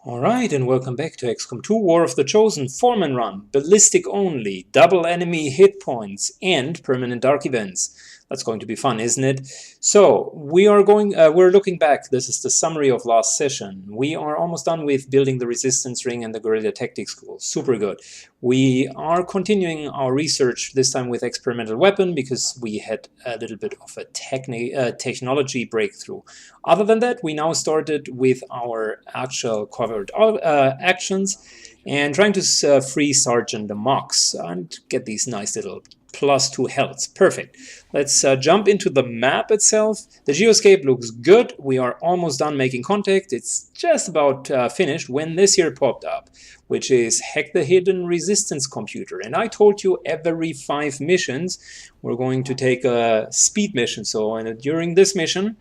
Alright, and welcome back to XCOM2 War of the Chosen Foreman Run, ballistic only, double enemy hit points, and permanent dark events. That's going to be fun, isn't it? So, we're looking back. This is the summary of last session. We are almost done with building the resistance ring and the guerrilla tactics school. Super good. We are continuing our research, this time with experimental weapon, because we had a little bit of a technology breakthrough. Other than that, we now started with our actual covered actions and trying to free Sergeant the Mox and get these nice little +2 healths. Perfect. Let's jump into the map itself. The geoscape looks good. We are almost done making contact. It's just about finished when this here popped up, which is Hack the Hidden Resistance Computer. And I told you every 5 missions we're going to take a speed mission. So during this mission,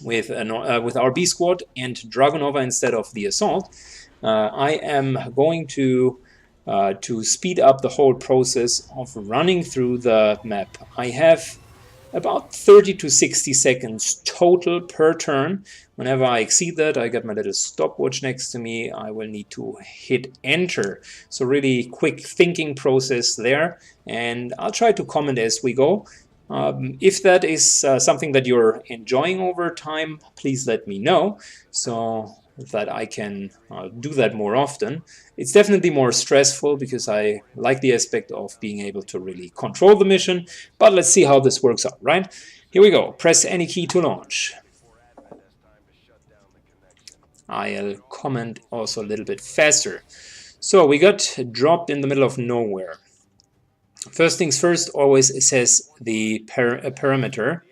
with our B squad and Dragonova instead of the assault, I am going to speed up the whole process of running through the map. I have about 30 to 60 seconds total per turn. Whenever I exceed that, I got my little stopwatch next to me. I will need to hit enter. So really quick thinking process there, and I'll try to comment as we go. If that is something that you're enjoying over time, please let me know so that I can do that more often. It's definitely more stressful because I like the aspect of being able to really control the mission, but let's see how this works out, right? Here we go. Press any key to launch. I'll comment also a little bit faster. So we got dropped in the middle of nowhere. First things first, always assess the perimeter.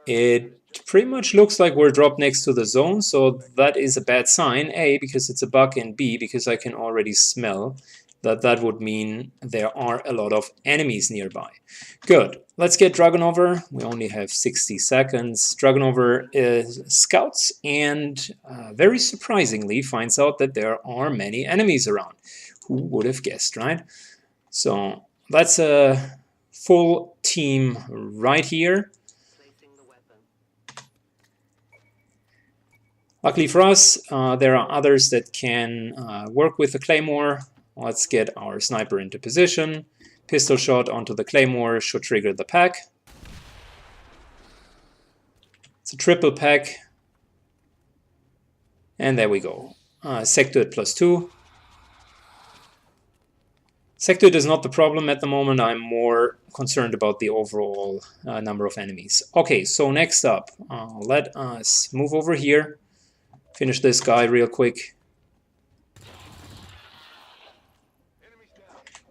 It pretty much looks like we're dropped next to the zone, so that is a bad sign. A, because it's a bug, and B, because I can already smell that would mean there are a lot of enemies nearby. Good. Let's get Dragonova. We only have 60 seconds. Dragonova scouts and very surprisingly finds out that there are many enemies around. Who would have guessed, right? So that's a full team right here. Luckily for us, there are others that can work with the Claymore. Let's get our sniper into position. Pistol shot onto the Claymore should trigger the pack. It's a triple pack. And there we go. Sector at +2. Sector is not the problem at the moment. I'm more concerned about the overall number of enemies. Okay, so next up, let us move over here. Finish this guy real quick.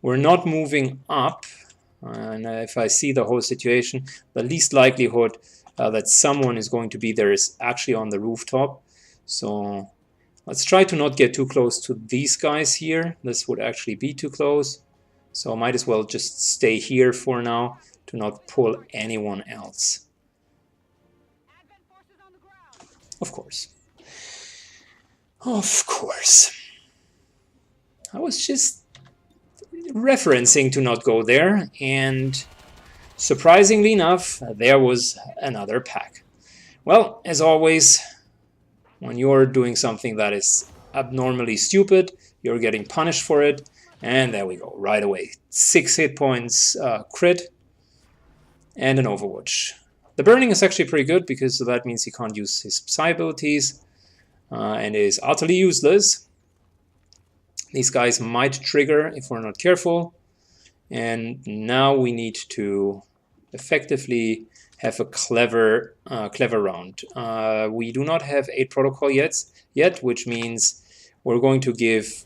We're not moving up, and if I see the whole situation, the least likelihood that someone is going to be there is actually on the rooftop. So let's try to not get too close to these guys here. This would actually be too close. So I might as well just stay here for now to not pull anyone else. Of course. Of course. I was just referencing to not go there, and surprisingly enough, there was another pack. Well, as always, when you're doing something that is abnormally stupid, you're getting punished for it, and there we go, right away. 6 hit points crit, and an overwatch. The burning is actually pretty good because that means he can't use his psi abilities, and is utterly useless. These guys might trigger if we're not careful. And now we need to effectively have a clever round. We do not have 8 protocol yet, which means we're going to give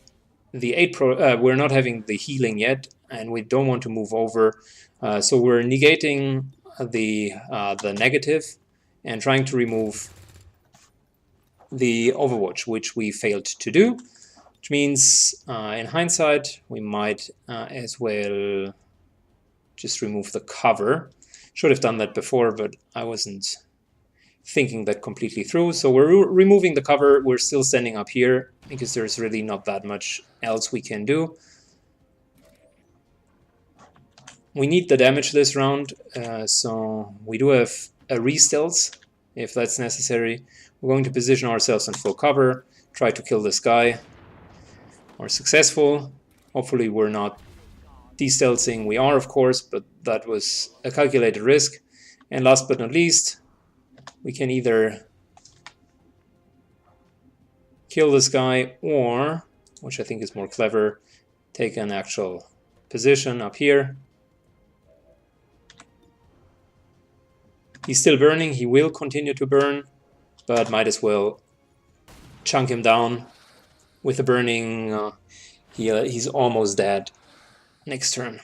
the 8 we're not having the healing yet, and we don't want to move over. So we're negating the negative and trying to remove the overwatch, which we failed to do. Which means, in hindsight, we might as well just remove the cover. Should have done that before, but I wasn't thinking that completely through. So we're removing the cover. We're still standing up here because there's really not that much else we can do. We need the damage this round, so we do have a re-stealth if that's necessary. We're going to position ourselves in full cover. try to kill this guy. We're successful. Hopefully we're not de-stealthing. We are, of course, but that was a calculated risk. And last but not least, we can either kill this guy or, which I think is more clever, take an actual position up here. He's still burning. He will continue to burn, but might as well chunk him down with the burning. He's almost dead next turn.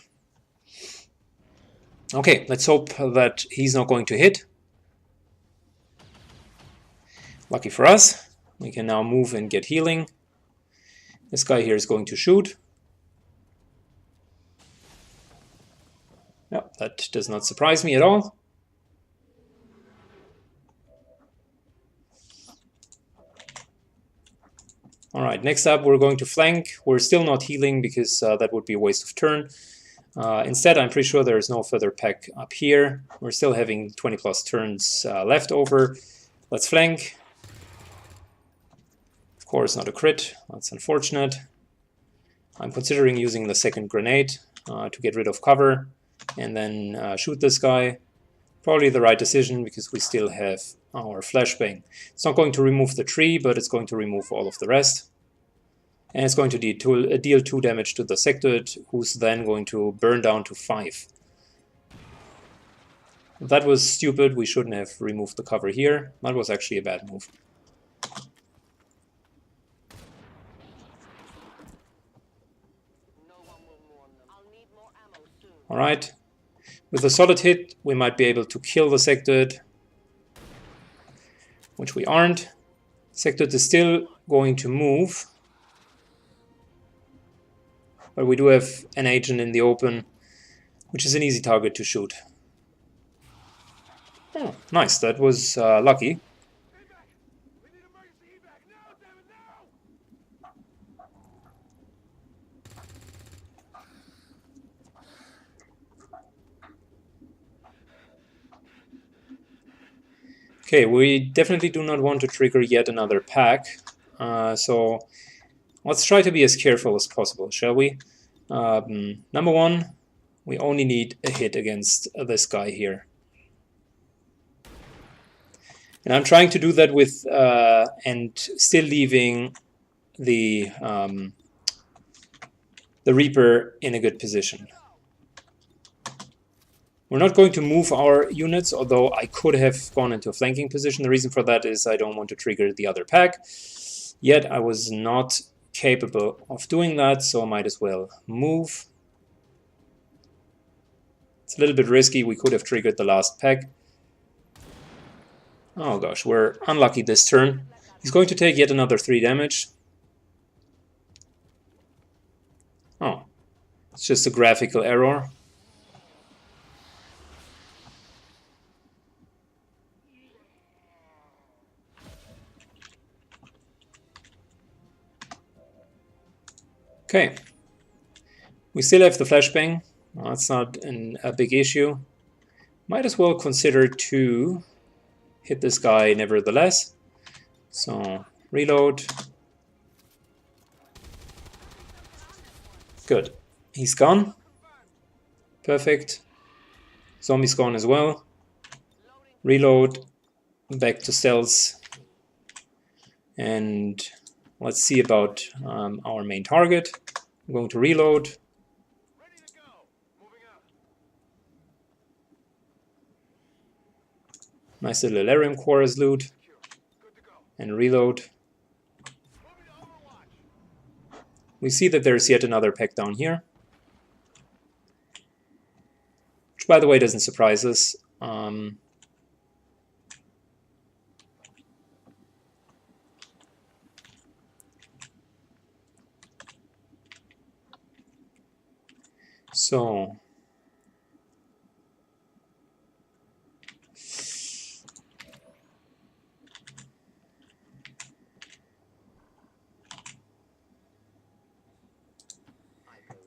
Okay, let's hope that he's not going to hit. Lucky for us, we can now move and get healing. This guy here is going to shoot. No, that does not surprise me at all. Alright, next up we're going to flank. We're still not healing because that would be a waste of turn. Instead, I'm pretty sure there is no further pack up here. We're still having 20 plus turns left over. Let's flank. Of course, not a crit. That's unfortunate. I'm considering using the second grenade to get rid of cover and then shoot this guy. Probably the right decision because we still have our flashbang. It's not going to remove the tree, but it's going to remove all of the rest. And it's going to deal 2 damage to the sectoid, who's then going to burn down to 5. That was stupid. We shouldn't have removed the cover here. That was actually a bad move. Alright. With a solid hit, we might be able to kill the sectoid, which we aren't. Sectoid is still going to move. But we do have an agent in the open, which is an easy target to shoot. Oh, nice, that was lucky. Okay, we definitely do not want to trigger yet another pack, so let's try to be as careful as possible, shall we? Number one, we only need a hit against this guy here. And I'm trying to do that with, and still leaving the Reaper in a good position. We're not going to move our units, although I could have gone into a flanking position. The reason for that is I don't want to trigger the other pack. Yet I was not capable of doing that, so I might as well move. It's a little bit risky. We could have triggered the last pack. Oh gosh, we're unlucky this turn. He's going to take yet another 3 damage. Oh, it's just a graphical error. Okay, we still have the flashbang. Well, that's not a big issue. Might as well consider to hit this guy nevertheless. So, reload. Good. He's gone. Perfect. Zombie's gone as well. Reload. Back to stealth. And let's see about our main target. I'm going to reload. Nice little Elarium core as loot. And reload. We see that there's yet another pack down here. Which, by the way, doesn't surprise us. So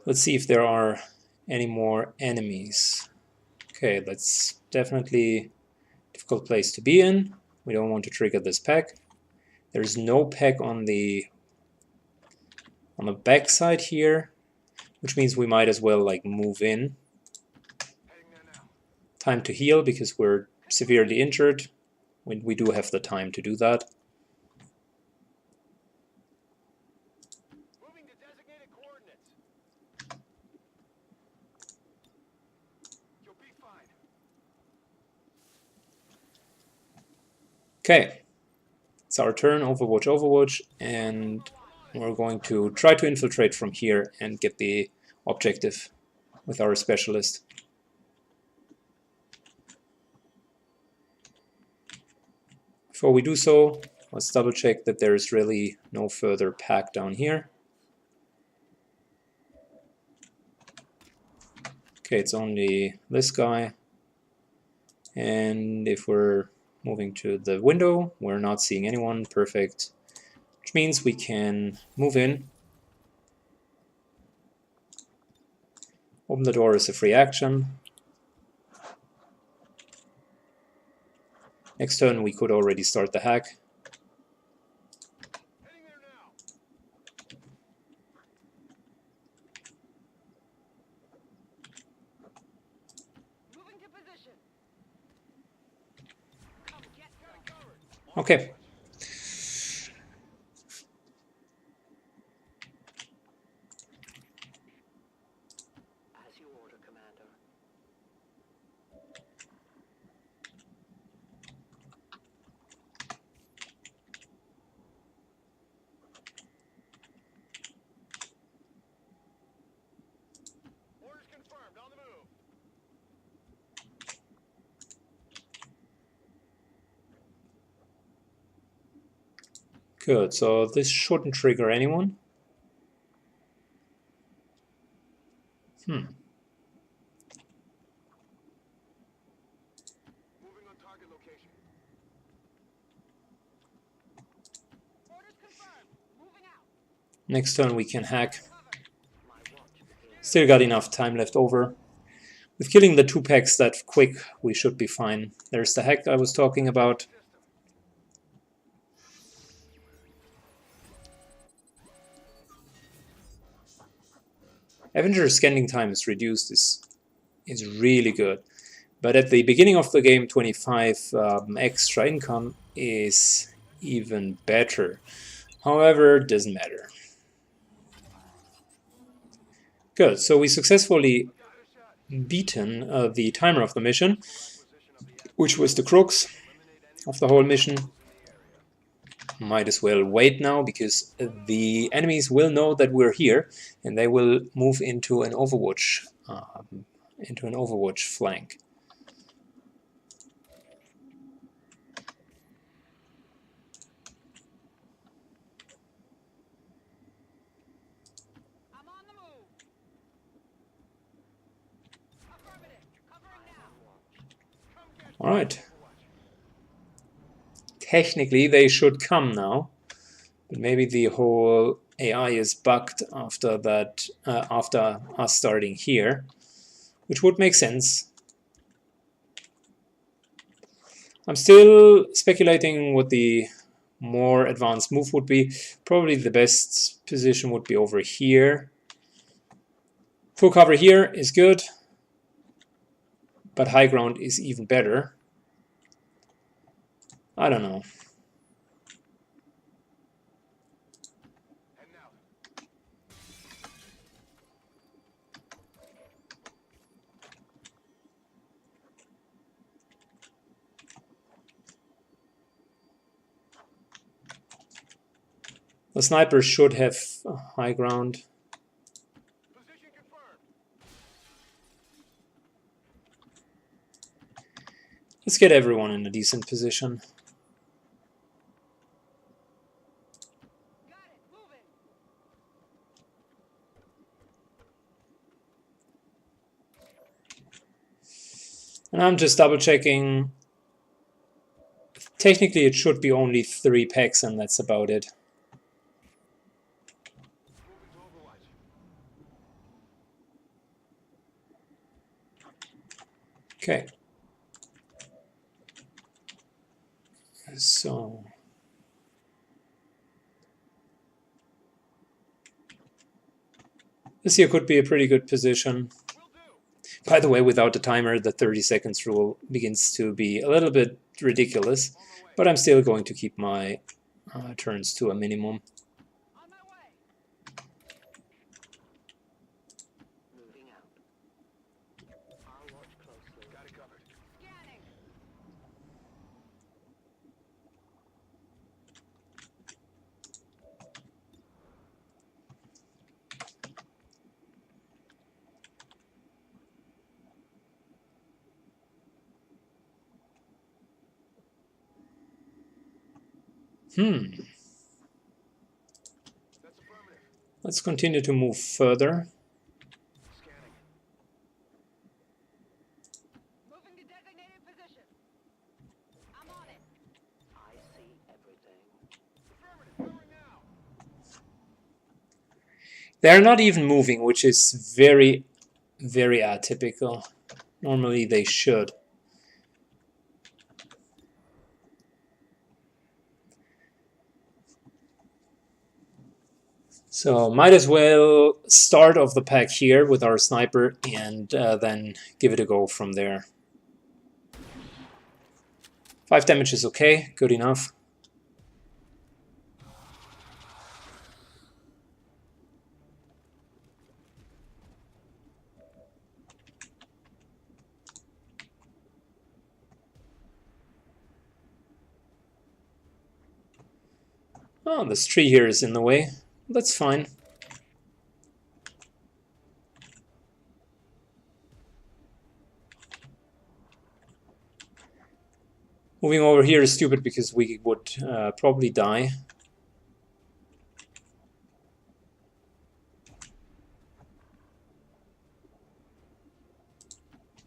let's see if there are any more enemies. Okay, that's definitely a difficult place to be in. We don't want to trigger this pack. There's no pack on the back side here, which means we might as well like move in. Time to heal because we're severely injured. We do have the time to do that. Moving to designated coordinates. You'll be fine. Okay, it's our turn. Overwatch, Overwatch, and we're going to try to infiltrate from here and get the objective with our specialist. Before we do so, let's double check that there is really no further pack down here. Okay, it's only this guy. And if we're moving to the window, we're not seeing anyone. Perfect. Which means we can move in. Open the door is a free action. Next turn we could already start the hack. Heading there now. Moving to position. Come get covered. Okay. As you order, Commander. Orders confirmed. On the move. Good, so this shouldn't trigger anyone. Moving on target location. Orders confirmed. Moving out. Next turn we can hack. My watch begins. Still got enough time left over. With killing the 2 packs that quick, we should be fine. There's the hack I was talking about. Avenger scanning time is reduced is really good. But at the beginning of the game, 25 extra income is even better. However, it doesn't matter. Good, so we successfully beaten the timer of the mission, which was the crux of the whole mission. Might as well wait now, because the enemies will know that we're here, and they will move into an Overwatch flank. I'm on the move. Affirmative. Covering now. Come get All right. Technically, they should come now, but maybe the whole AI is bugged after that, after us starting here, which would make sense. I'm still speculating what the more advanced move would be. Probably the best position would be over here. Full cover here is good, but high ground is even better. I don't know. And now. The sniper should have high ground. Position confirmed. Let's get everyone in a decent position. Got it. Moving. And I'm just double checking. Technically it should be only 3 packs and that's about it. Moving to Overwatch. Okay. So This here could be a pretty good position. By the way, without the timer, the 30 seconds rule begins to be a little bit ridiculous, but I'm still going to keep my turns to a minimum. On my way. Moving out. I'll watch closely. Got it covered. Scanning. That's affirmative. Let's continue to move further. Scanning. Moving to designated position. I'm on it. I see everything. Affirmative. Covering now. They're not even moving, which is very, very atypical. Normally they should. So might as well start off the pack here with our sniper and then give it a go from there. 5 damage is okay, good enough. Oh, this tree here is in the way. That's fine. Moving over here is stupid because we would probably die.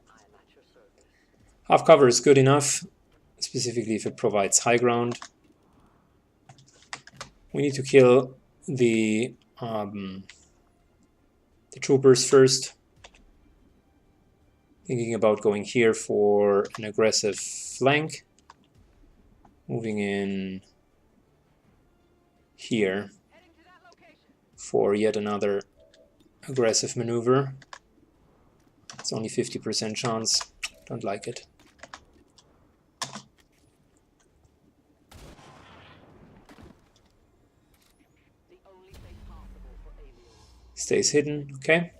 I'm at your service. Half cover is good enough, specifically if it provides high ground. We need to kill the troopers first. Thinking about going here for an aggressive flank. Moving in here Heading to that location. for yet another aggressive maneuver. It's only 50% chance. Don't like it. The only fate possible for aliens. Stays hidden, okay.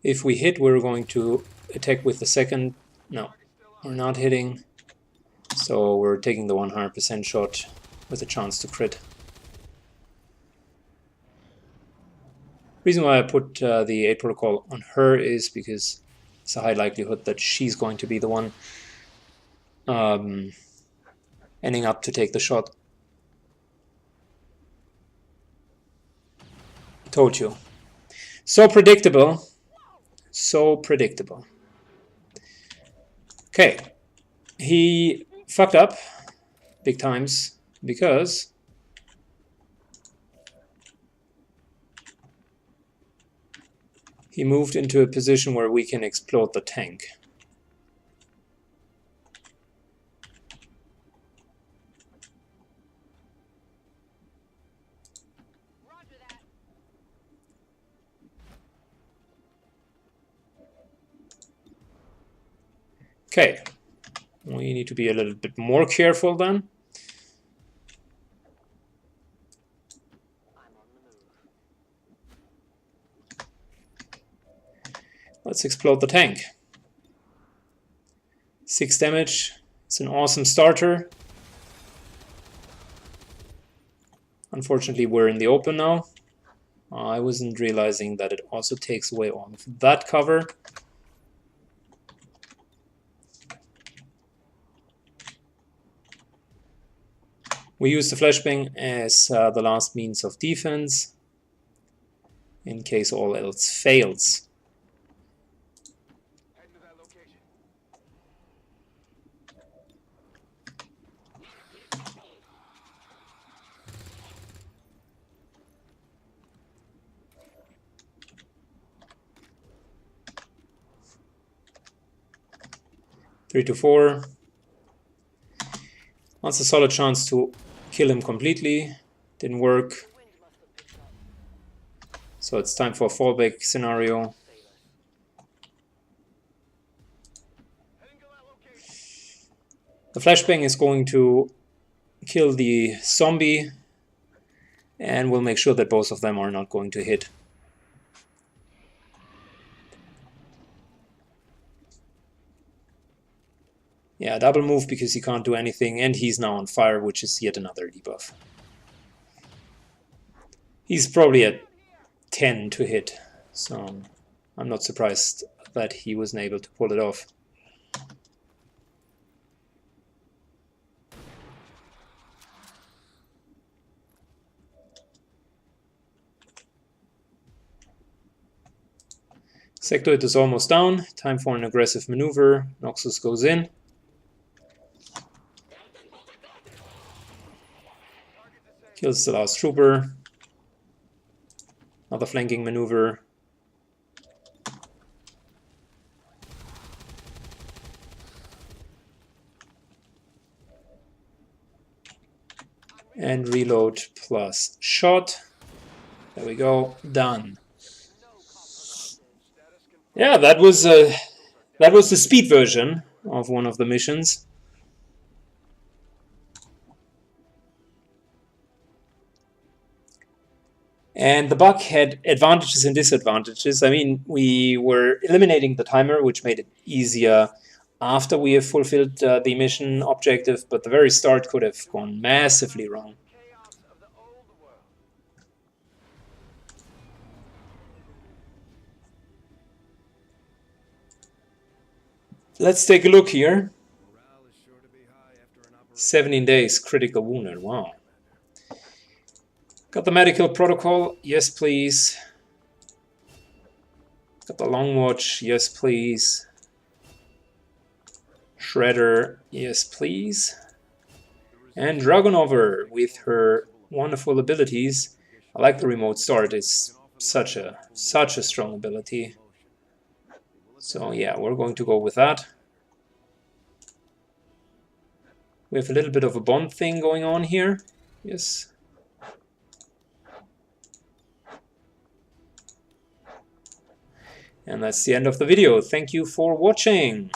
If we hit, we're going to attack with the second. No, we're not hitting. So we're taking the 100% shot with a chance to crit. Reason why I put the 8 protocol on her is because it's a high likelihood that she's going to be the one ending up to take the shot. Told you. So predictable. So predictable. Okay. He fucked up big times because he moved into a position where we can explode the tank. Roger that. Okay. We need to be a little bit more careful then. I'm on the move. Let's explode the tank. 6 damage. It's an awesome starter. Unfortunately, we're in the open now. I wasn't realizing that it also takes away all of that cover. We use the flashbang as the last means of defense in case all else fails. Heading to that location. 3 to 4. Wants a solid chance to kill him completely. Didn't work. So it's time for a fallback scenario. The flashbang is going to kill the zombie, and we'll make sure that both of them are not going to hit. Yeah, double move because he can't do anything, and he's now on fire, which is yet another debuff. He's probably at 10 to hit, so I'm not surprised that he wasn't able to pull it off. Sectoid is almost down. Time for an aggressive maneuver. Noxus goes in. Kills the last trooper. Another flanking maneuver. And reload plus shot. There we go. Done. Yeah, that was the speed version of one of the missions. And the bug had advantages and disadvantages. I mean, we were eliminating the timer, which made it easier after we have fulfilled the mission objective, but the very start could have gone massively wrong. Let's take a look here. 17 days, critical wounded, wow. Got the medical protocol, yes please. Got the long watch, yes please. Shredder, yes please. And Dragonover with her wonderful abilities. I like the remote start, it's such a strong ability. So yeah, we're going to go with that. We have a little bit of a bond thing going on here. Yes. And that's the end of the video. Thank you for watching.